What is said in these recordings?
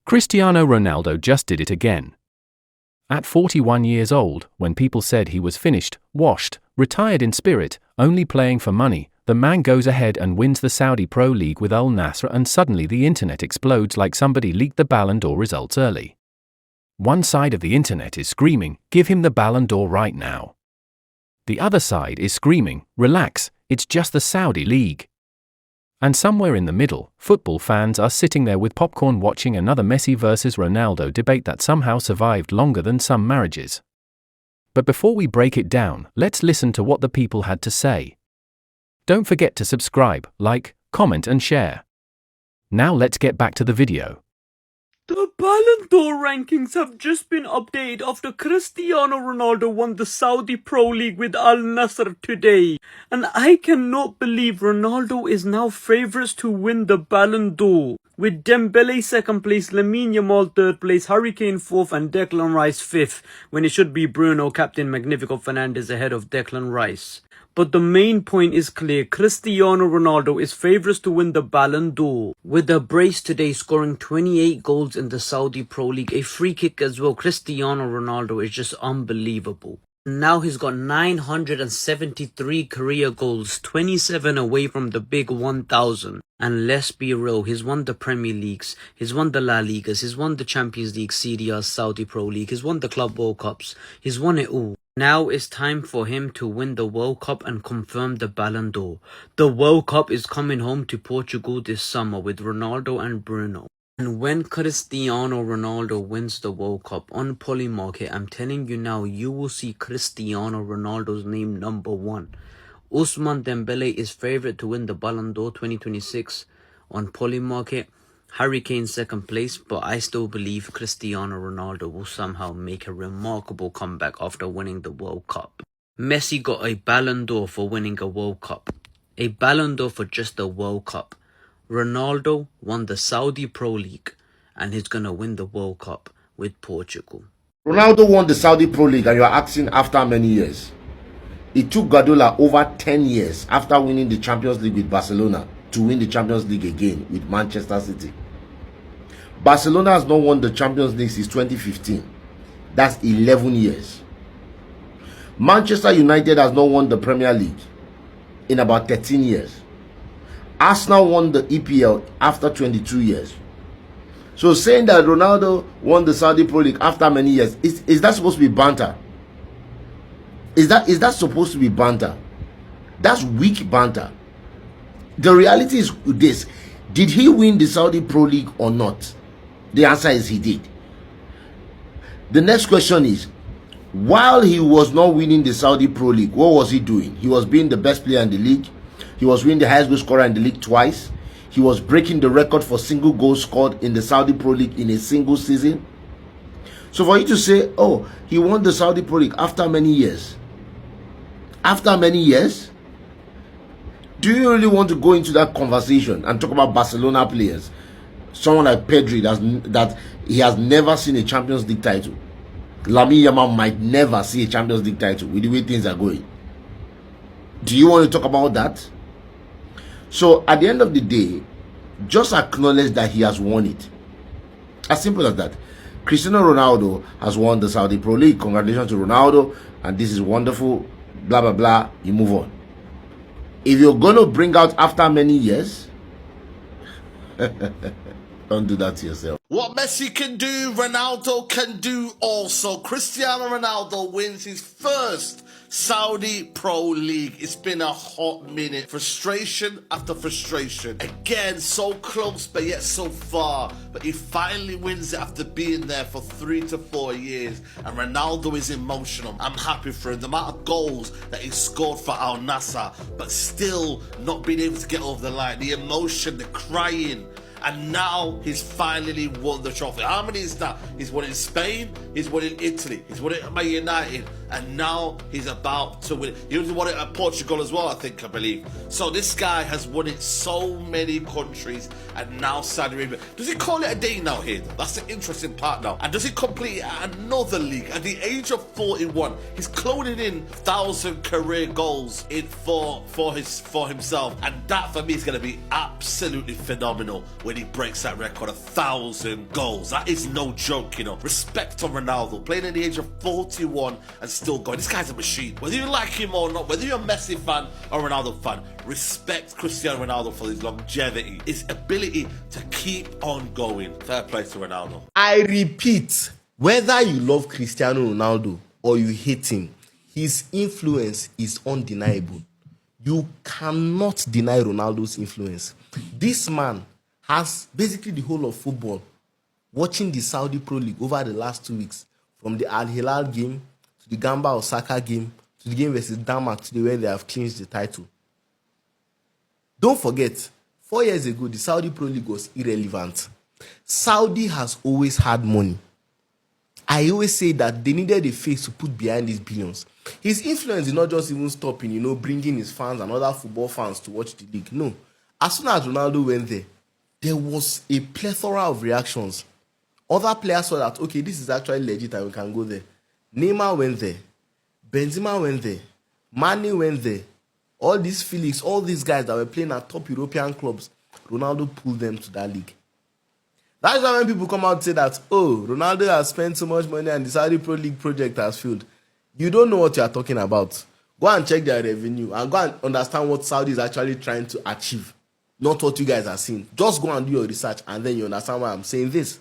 Cristiano Ronaldo just did it again. At 41 years old, when people said he was finished, washed, retired in spirit, only playing for money, the man goes ahead and wins the Saudi Pro League with Al Nassr, and suddenly the internet explodes like somebody leaked the Ballon d'Or results early. One side of the internet is screaming, "Give him the Ballon d'Or right now." The other side is screaming, "Relax, it's just the Saudi League." And somewhere in the middle, football fans are sitting there with popcorn watching another Messi versus Ronaldo debate that somehow survived longer than some marriages. But before we break it down, let's listen to what the people had to say. Don't forget to subscribe, like, comment and share. Now let's get back to the video. The Ballon d'Or rankings have just been updated after Cristiano Ronaldo won the Saudi Pro League with Al Nassr today. And I cannot believe Ronaldo is now favourites to win the Ballon d'Or, with Dembele second place, Lamine Yamal third place, Harry Kane fourth and Declan Rice fifth, when it should be Bruno, Captain Magnifico Fernandes ahead of Declan Rice. But the main point is clear, Cristiano Ronaldo is favourites to win the Ballon d'Or, with the brace today scoring 28 goals in the Saudi Pro League, a free kick as well. Cristiano Ronaldo is just unbelievable. Now he's got 973 career goals, 27 away from the big 1000. And let's be real, he's won the Premier Leagues, he's won the La Ligas, he's won the Champions League, CDR, Saudi Pro League, he's won the Club World Cups, he's won it all. Now it's time for him to win the World Cup and confirm the Ballon d'Or. The World Cup is coming home to Portugal this summer with Ronaldo and Bruno. And when Cristiano Ronaldo wins the World Cup on Polymarket, I'm telling you now, you will see Cristiano Ronaldo's name number 1. Ousmane Dembele is favourite to win the Ballon d'Or 2026 on Polymarket. Harry Kane second place, but I still believe Cristiano Ronaldo will somehow make a remarkable comeback after winning the World Cup. Messi got a Ballon d'Or for winning a World Cup. A Ballon d'Or for just the World Cup. Ronaldo won the Saudi Pro League and he's going to win the World Cup with Portugal. Ronaldo won the Saudi Pro League and you are asking after many years. It took Guardiola over 10 years after winning the Champions League with Barcelona to win the Champions League again with Manchester City. Barcelona has not won the Champions League since 2015. That's 11 years. Manchester United has not won the Premier League in about 13 years. Arsenal won the EPL after 22 years. So saying that Ronaldo won the Saudi Pro League after many years, is that supposed to be banter? Is that supposed to be banter? That's weak banter. The reality is this: did he win the Saudi Pro League or not? The answer is he did. The next question is, while he was not winning the Saudi Pro League, what was he doing? He was being the best player in the league. He was winning the highest goal scorer in the league twice. He was breaking the record for single goals scored in the Saudi Pro League in a single season. So for you to say, oh, he won the Saudi Pro League after many years. After many years? Do you really want to go into that conversation and talk about Barcelona players? Someone like Pedri that he has never seen a Champions League title. Lamine Yamal might never see a Champions League title with the way things are going. Do you want to talk about that? So at the end of the day, just acknowledge that he has won it. As simple as that. Cristiano Ronaldo has won the Saudi Pro League. Congratulations to Ronaldo, and this is wonderful. Blah blah blah. You move on. If you're going to bring out after many years, don't do that to yourself. What Messi can do, Ronaldo can do also. Cristiano Ronaldo wins his first Saudi Pro League. It's been a hot minute. Frustration after frustration. Again, so close but yet so far. But he finally wins it after being there for 3 to 4 years. And Ronaldo is emotional. I'm happy for him. The amount of goals that he scored for Al Nassr, but still not being able to get over the line. The emotion, the crying. And now he's finally won the trophy. How many is that? He's won in Spain, he's won in Italy, he's won it at Man United, and now he's about to win it. He won it at Portugal as well, I believe. So this guy has won it so many countries, and now Saudi Arabia. Does he call it a day now here? That's the interesting part now. And does he complete it at another league? At the age of 41, he's cloning in 1,000 career goals for himself. And that for me is going to be absolutely phenomenal with when he breaks that record, 1,000 goals. That is no joke, you know. Respect on Ronaldo, playing at the age of 41 and still going. This guy's a machine. Whether you like him or not, whether you're a Messi fan or Ronaldo fan, respect Cristiano Ronaldo for his longevity, his ability to keep on going. Fair play to Ronaldo. I repeat, whether you love Cristiano Ronaldo or you hate him, his influence is undeniable. You cannot deny Ronaldo's influence. This man has basically the whole of football watching the Saudi Pro League over the last 2 weeks, from the Al Hilal game to the Gamba Osaka game to the game versus Denmark today where they have clinched the title. Don't forget, 4 years ago, the Saudi Pro League was irrelevant. Saudi has always had money. I always say that they needed a face to put behind these billions. His influence did not just even stop in, bringing his fans and other football fans to watch the league. No. As soon as Ronaldo went there, there was a plethora of reactions. Other players saw that, okay, this is actually legit and we can go there. Neymar went there. Benzema went there. Mane went there. All these Felix, all these guys that were playing at top European clubs, Ronaldo pulled them to that league. That's why when people come out and say that, oh, Ronaldo has spent so much money and the Saudi Pro League project has failed. You don't know what you are talking about. Go and check their revenue and go and understand what Saudi is actually trying to achieve. Not what you guys are seeing. Just go and do your research and then you understand why I'm saying this.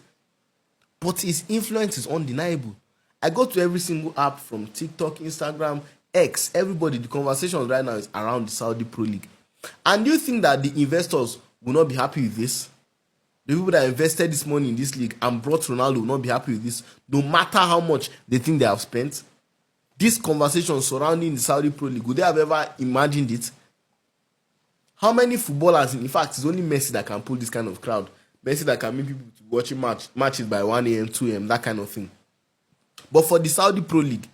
But his influence is undeniable. I go to every single app from TikTok, Instagram, X, everybody. The conversations right now is around the Saudi Pro League. And do you think that the investors will not be happy with this? The people that invested this money in this league and brought Ronaldo will not be happy with this, no matter how much they think they have spent? This conversation surrounding the Saudi Pro League, would they have ever imagined it? How many footballers, in fact, it's only Messi that can pull this kind of crowd. Messi that can make people to watching matches by 1 a.m., 2 a.m., that kind of thing. But for the Saudi Pro League,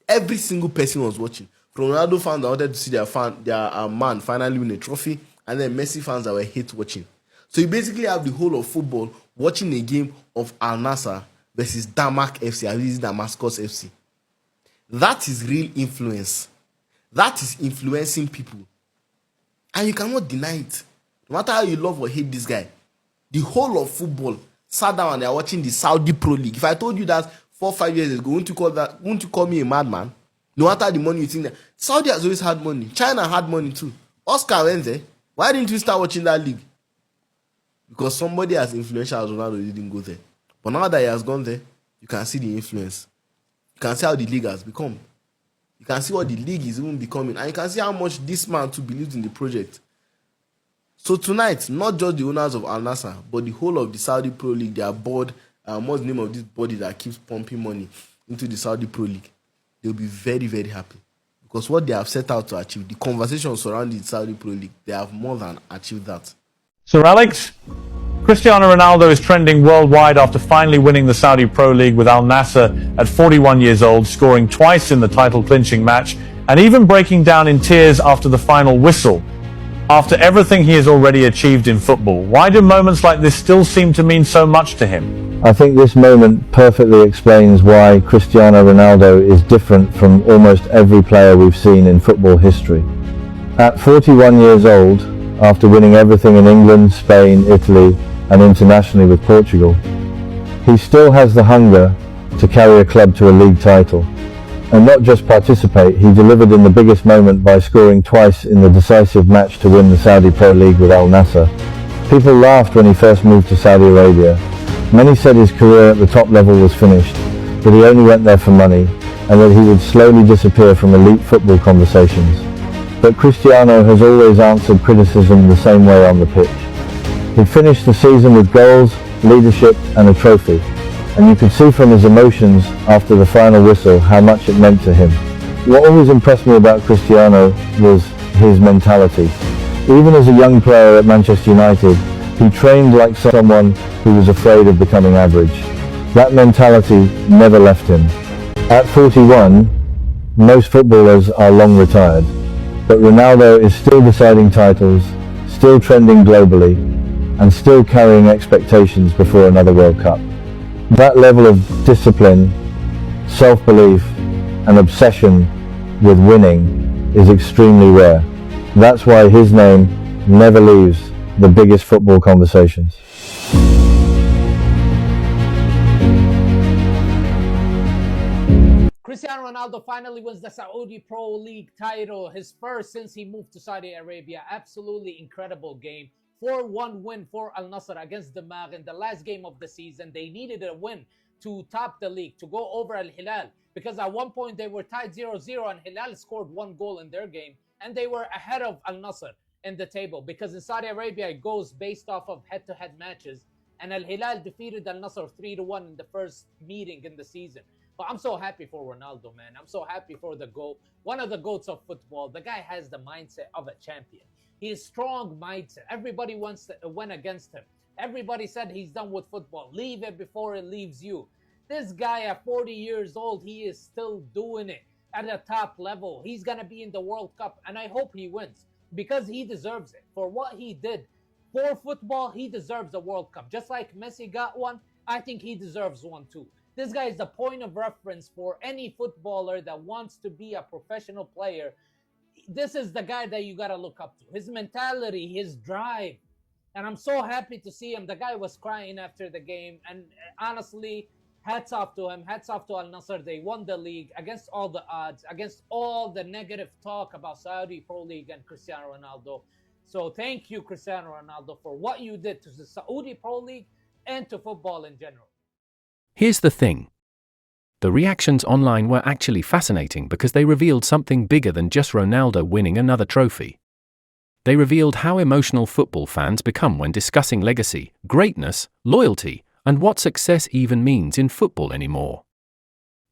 every single person was watching. From Ronaldo fans that wanted to see their man finally win a trophy, and then Messi fans that were hate watching. So you basically have the whole of football watching a game of Al Nassr versus Damak FC, and this is Damascus FC. That is real influence. That is influencing people. And you cannot deny it. No matter how you love or hate this guy, the whole of football sat down and they are watching the Saudi Pro League. If I told you that 4 or 5 years ago, wouldn't you call me a madman? No matter the money you think that. Saudi has always had money. China had money too. Oscar went there. Why didn't you start watching that league? Because somebody as influential as Ronaldo didn't go there. But now that he has gone there, you can see the influence. You can see how the league has become. You can see what the league is even becoming. And you can see how much this man too believes in the project. So tonight, not just the owners of Al Nassr, but the whole of the Saudi Pro League, their board, what's the name of this body that keeps pumping money into the Saudi Pro League, they'll be very, very happy. Because what they have set out to achieve, the conversation surrounding the Saudi Pro League, they have more than achieved that. So Alex, Cristiano Ronaldo is trending worldwide after finally winning the Saudi Pro League with Al Nassr at 41 years old, scoring twice in the title-clinching match, and even breaking down in tears after the final whistle. After everything he has already achieved in football, why do moments like this still seem to mean so much to him? I think this moment perfectly explains why Cristiano Ronaldo is different from almost every player we've seen in football history. At 41 years old, after winning everything in England, Spain, Italy, and internationally with Portugal, he still has the hunger to carry a club to a league title. And not just participate, he delivered in the biggest moment by scoring twice in the decisive match to win the Saudi Pro League with Al Nassr. People laughed when he first moved to Saudi Arabia. Many said his career at the top level was finished, that he only went there for money, and that he would slowly disappear from elite football conversations. But Cristiano has always answered criticism the same way on the pitch. He finished the season with goals, leadership, and a trophy. And you could see from his emotions after the final whistle how much it meant to him. What always impressed me about Cristiano was his mentality. Even as a young player at Manchester United, he trained like someone who was afraid of becoming average. That mentality never left him. At 41, most footballers are long retired, but Ronaldo is still deciding titles, still trending globally, and still carrying expectations before another World Cup. That level of discipline, self-belief, and obsession with winning is extremely rare. That's why his name never leaves the biggest football conversations. Cristiano Ronaldo finally wins the Saudi Pro League title, his first since he moved to Saudi Arabia. Absolutely incredible game. 4-1 win for Al Nassr against the Mag in the last game of the season. They needed a win to top the league, to go over Al Hilal, because at one point they were tied 0-0 and Hilal scored 1 goal in their game, and they were ahead of Al Nassr in the table, because in Saudi Arabia it goes based off of head-to-head matches, and Al Hilal defeated Al Nassr 3-1 in the first meeting in the season. But I'm so happy for Ronaldo, man. I'm so happy for the GOAT. One of the GOATs of football. The guy has the mindset of a champion. He has strong mindset. Everybody wants to win against him. Everybody said he's done with football. Leave it before it leaves you. This guy at 40 years old, he is still doing it at a top level. He's going to be in the World Cup, and I hope he wins because he deserves it. For what he did for football, he deserves a World Cup. Just like Messi got one, I think he deserves one too. This guy is the point of reference for any footballer that wants to be a professional player. This is the guy that you got to look up to. His mentality, his drive. And I'm so happy to see him. The guy was crying after the game. And honestly, hats off to him. Hats off to Al Nassr. They won the league against all the odds, against all the negative talk about Saudi Pro League and Cristiano Ronaldo. So thank you, Cristiano Ronaldo, for what you did to the Saudi Pro League and to football in general. Here's the thing. The reactions online were actually fascinating because they revealed something bigger than just Ronaldo winning another trophy. They revealed how emotional football fans become when discussing legacy, greatness, loyalty, and what success even means in football anymore.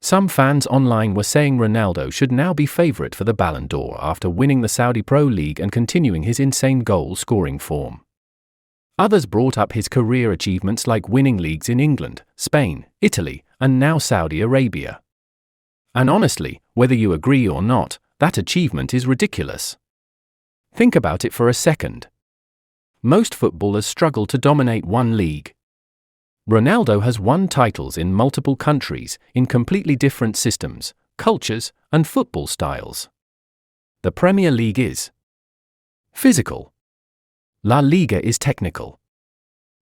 Some fans online were saying Ronaldo should now be favorite for the Ballon d'Or after winning the Saudi Pro League and continuing his insane goal-scoring form. Others brought up his career achievements like winning leagues in England, Spain, Italy, and now Saudi Arabia. And honestly, whether you agree or not, that achievement is ridiculous. Think about it for a second. Most footballers struggle to dominate one league. Ronaldo has won titles in multiple countries, in completely different systems, cultures, and football styles. The Premier League is physical. La Liga is technical.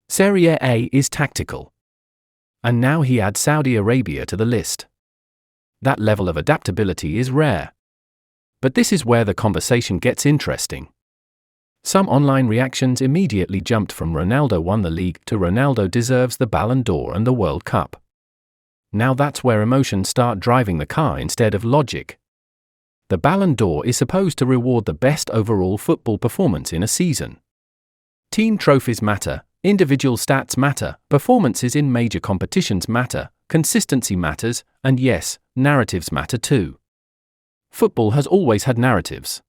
Serie A is tactical. And now he adds Saudi Arabia to the list. That level of adaptability is rare. But this is where the conversation gets interesting. Some online reactions immediately jumped from Ronaldo won the league to Ronaldo deserves the Ballon d'Or and the World Cup. Now that's where emotions start driving the car instead of logic. The Ballon d'Or is supposed to reward the best overall football performance in a season. Team trophies matter, individual stats matter, performances in major competitions matter, consistency matters, and yes, narratives matter too. Football has always had narratives.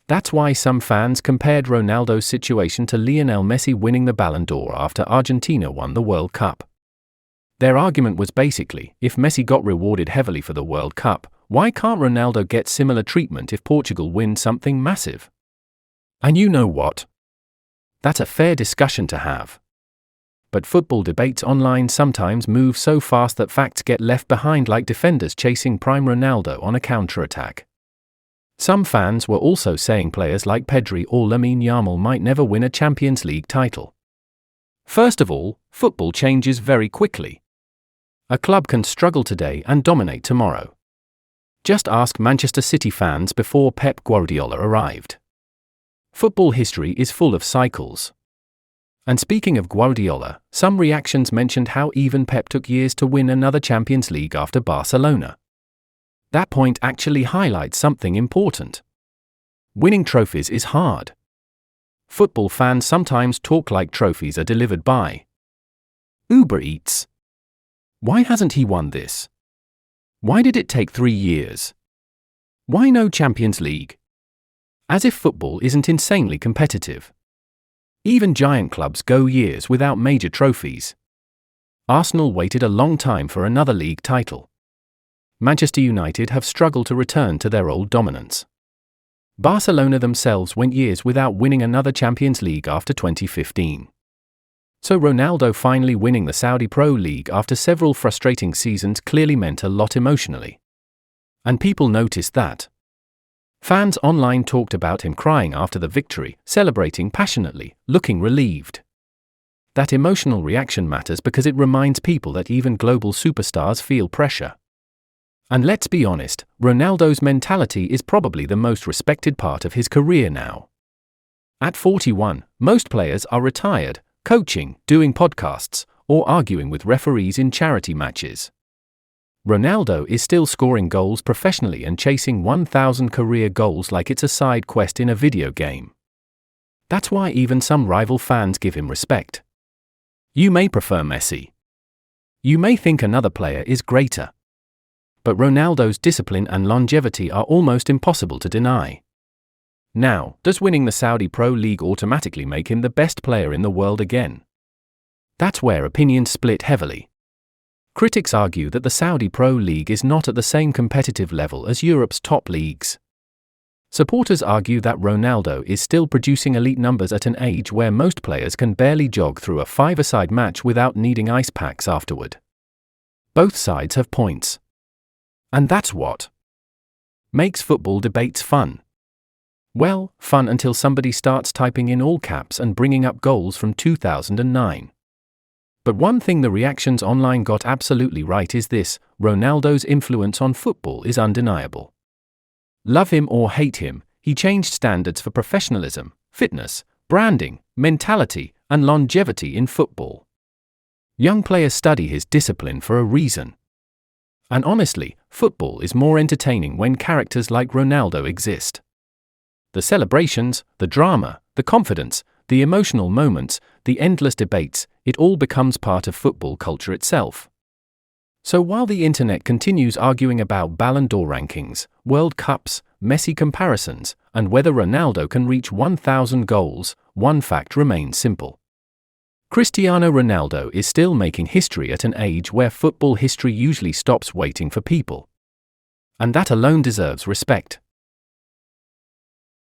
That's why some fans compared Ronaldo's situation to Lionel Messi winning the Ballon d'Or after Argentina won the World Cup. Their argument was basically, if Messi got rewarded heavily for the World Cup, why can't Ronaldo get similar treatment if Portugal wins something massive? And you know what? That's a fair discussion to have. But football debates online sometimes move so fast that facts get left behind like defenders chasing prime Ronaldo on a counter-attack. Some fans were also saying players like Pedri or Lamine Yamal might never win a Champions League title. First of all, football changes very quickly. A club can struggle today and dominate tomorrow. Just ask Manchester City fans before Pep Guardiola arrived. Football history is full of cycles. And speaking of Guardiola, some reactions mentioned how even Pep took years to win another Champions League after Barcelona. That point actually highlights something important. Winning trophies is hard. Football fans sometimes talk like trophies are delivered by Uber Eats. Why hasn't he won this? Why did it take 3 years? Why no Champions League? As if football isn't insanely competitive. Even giant clubs go years without major trophies. Arsenal waited a long time for another league title. Manchester United have struggled to return to their old dominance. Barcelona themselves went years without winning another Champions League after 2015. So Ronaldo finally winning the Saudi Pro League after several frustrating seasons clearly meant a lot emotionally. And people noticed that. Fans online talked about him crying after the victory, celebrating passionately, looking relieved. that emotional reaction matters because it reminds people that even global superstars feel pressure. And let's be honest, Ronaldo's mentality is probably the most respected part of his career now. At 41, most players are retired, coaching, doing podcasts, or arguing with referees in charity matches. Ronaldo is still scoring goals professionally and chasing 1,000 career goals like it's a side quest in a video game. That's why even some rival fans give him respect. You may prefer Messi. You may think another player is greater. But Ronaldo's discipline and longevity are almost impossible to deny. Now, does winning the Saudi Pro League automatically make him the best player in the world again? That's where opinions split heavily. Critics argue that the Saudi Pro League is not at the same competitive level as Europe's top leagues. Supporters argue that Ronaldo is still producing elite numbers at an age where most players can barely jog through a five-a-side match without needing ice packs afterward. Both sides have points. And that's what makes football debates fun. Well, fun until somebody starts typing in all caps and bringing up goals from 2009. But one thing the reactions online got absolutely right is this: Ronaldo's influence on football is undeniable. Love him or hate him, he changed standards for professionalism, fitness, branding, mentality, and longevity in football. Young players study his discipline for a reason. And honestly, football is more entertaining when characters like Ronaldo exist. The celebrations, the drama, the confidence, the emotional moments, the endless debates, it all becomes part of football culture itself. So while the internet continues arguing about Ballon d'Or rankings, World Cups, Messi comparisons, and whether Ronaldo can reach 1,000 goals, one fact remains simple. Cristiano Ronaldo is still making history at an age where football history usually stops waiting for people. And that alone deserves respect.